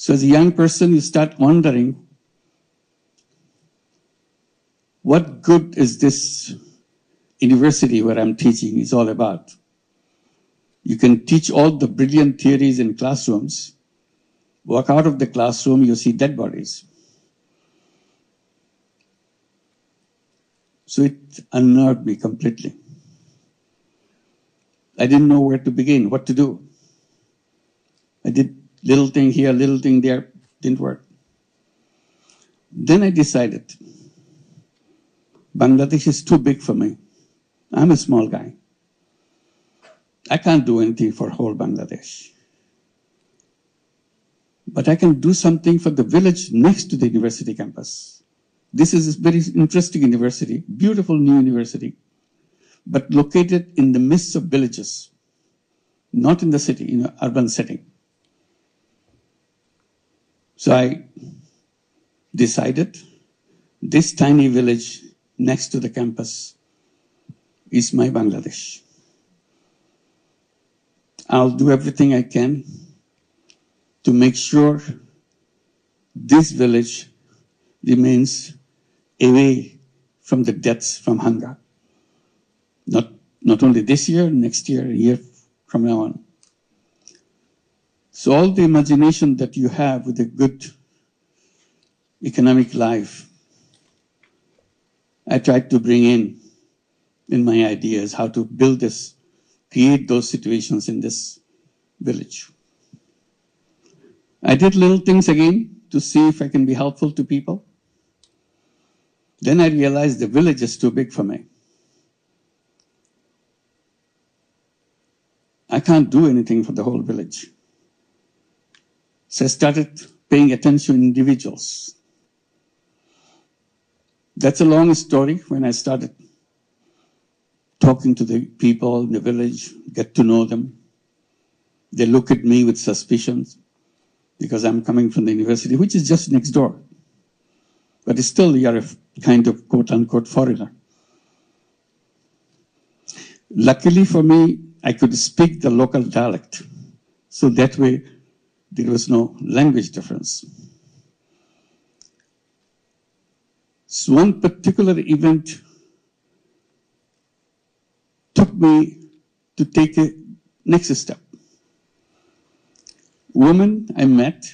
So as a young person, you start wondering, what good is this university where I'm teaching is all about? You can teach all the brilliant theories in classrooms. Walk out of the classroom, you see dead bodies. So it unnerved me completely. I didn't know where to begin, what to do. I did little thing here, little thing there, didn't work. Then I decided, Bangladesh is too big for me. I'm a small guy. I can't do anything for whole Bangladesh. But I can do something for the village next to the university campus. This is a very interesting university, beautiful new university, but located in the midst of villages, not in the city, in an urban setting. So I decided this tiny village next to the campus is my Bangladesh. I'll do everything I can to make sure this village remains away from the deaths from hunger. Not only this year, next year, a year from now on. So all the imagination that you have with a good economic life, I tried to bring in my ideas, how to build this, create those situations in this village. I did little things again to see if I can be helpful to people. Then I realized the village is too big for me. I can't do anything for the whole village. So I started paying attention to individuals. That's a long story. When I started talking to the people in the village, get to know them, they look at me with suspicions because I'm coming from the university, which is just next door. But still, you're a kind of quote-unquote foreigner. Luckily for me, I could speak the local dialect. So that way, there was no language difference. So one particular event took me to take a next step. Woman I met,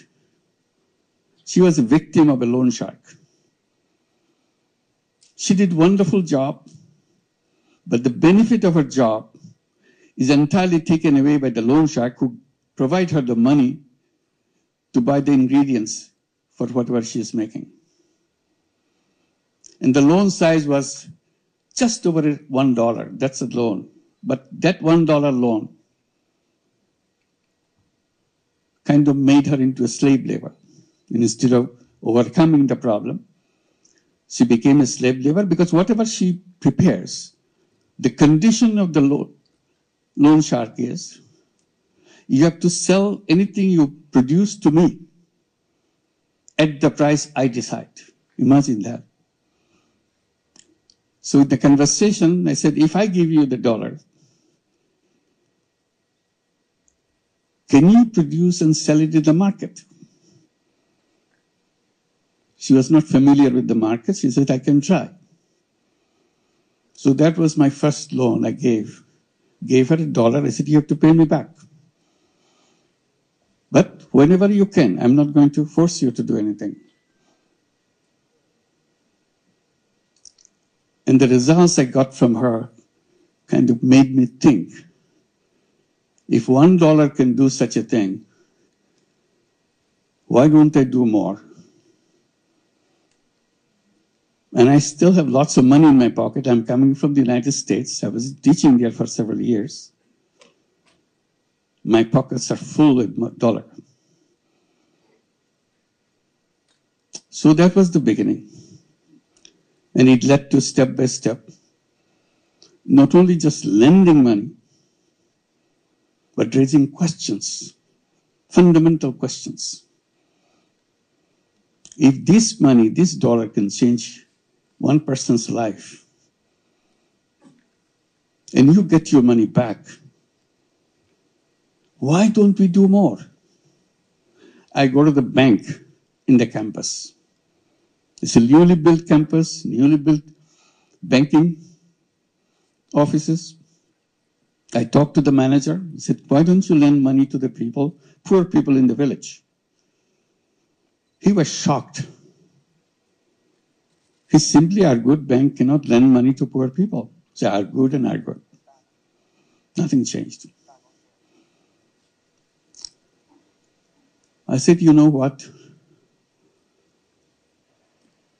she was a victim of a loan shark. She did a wonderful job, but the benefit of her job is entirely taken away by the loan shark who provide her the money to buy the ingredients for whatever she is making. And the loan size was just over $1. That's a loan. But that $1 loan kind of made her into a slave labor. And instead of overcoming the problem, she became a slave labor because whatever she prepares, the condition of the loan shark is, you have to sell anything you produce to me at the price I decide. Imagine that. So in the conversation, I said, if I give you the $1, can you produce and sell it in the market? She was not familiar with the market. She said, I can try. So that was my first loan I gave. Gave her $1. I said, you have to pay me back. But whenever you can, I'm not going to force you to do anything. And the results I got from her kind of made me think, if $1 can do such a thing, why don't I do more? And I still have lots of money in my pocket. I'm coming from the United States. I was teaching there for several years. My pockets are full with dollar. So that was the beginning. And it led to step by step, not only just lending money, but raising questions, fundamental questions. If this money, this dollar can change one person's life, and you get your money back, why don't we do more? I go to the bank in the campus. It's a newly built campus, newly built banking offices. I talked to the manager. He said, why don't you lend money to the people, poor people in the village? He was shocked. He simply argued, bank cannot lend money to poor people. They argued and argued. Nothing changed. I said, you know what?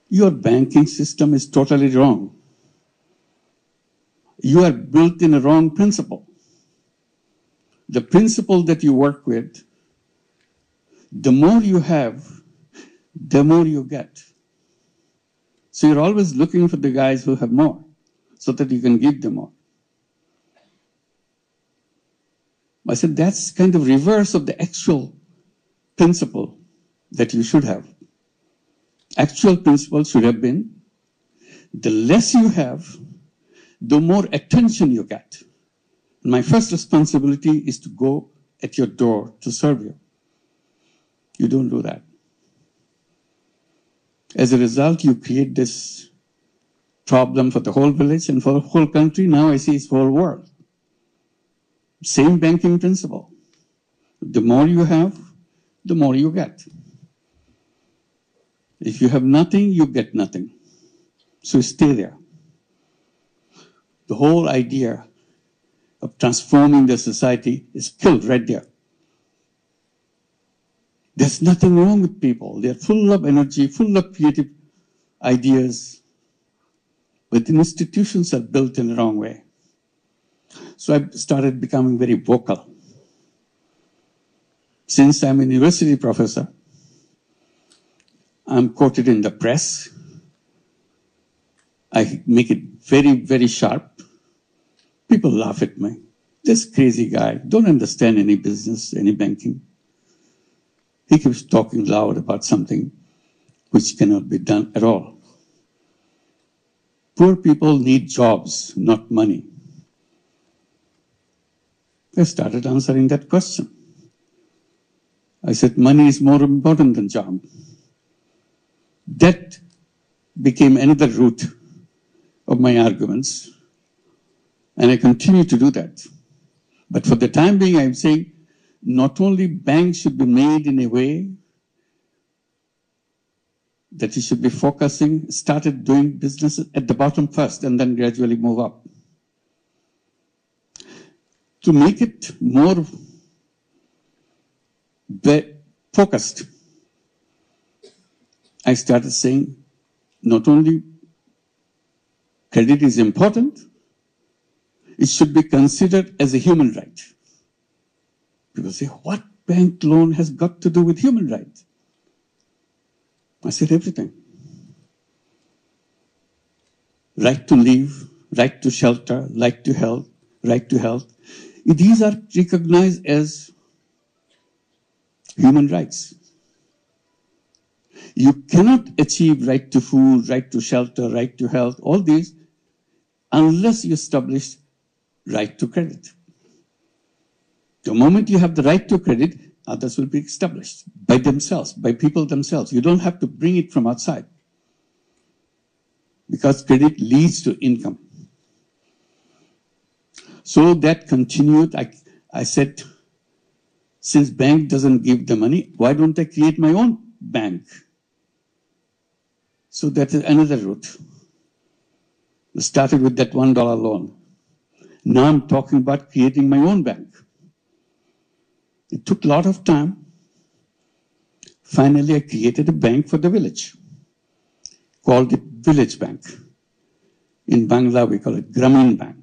Your banking system is totally wrong. You are built in a wrong principle. The principle that you work with, the more you have, the more you get. So you're always looking for the guys who have more so that you can give them more. I said, that's kind of reverse of the actual principle that you should have. Actual principle should have been, the less you have, the more attention you get. My first responsibility is to go at your door to serve you. You don't do that. As a result, you create this problem for the whole village and for the whole country. Now I see it's the whole world. Same banking principle. The more you have, the more you get. If you have nothing, you get nothing. So stay there. The whole idea of transforming the society is killed right there. There's nothing wrong with people. They're full of energy, full of creative ideas. But the institutions are built in the wrong way. So I started becoming very vocal. Since I'm a university professor, I'm quoted in the press. I make it very, very sharp. People laugh at me. This crazy guy, don't understand any business, any banking. He keeps talking loud about something which cannot be done at all. Poor people need jobs, not money. I started answering that question. I said, money is more important than job. That became another root of my arguments. And I continue to do that. But for the time being, I'm saying, not only banks should be made in a way that you should be focusing, started doing business at the bottom first and then gradually move up. To make it more focused, I started saying not only credit is important, it should be considered as a human right. People say, what bank loan has got to do with human rights? I said everything. Right to live, right to shelter, right to health, right to health. These are recognized as human rights. You cannot achieve right to food, right to shelter, right to health, all these, unless you establish right to credit. The moment you have the right to credit, others will be established by themselves, by people themselves. You don't have to bring it from outside. Because credit leads to income. So that continued. I said, since bank doesn't give the money, why don't I create my own bank? So that is another route. We started with that $1 loan. Now I'm talking about creating my own bank. It took a lot of time. Finally, I created a bank for the village, called it Village Bank. In Bangla, we call it Gramin Bank.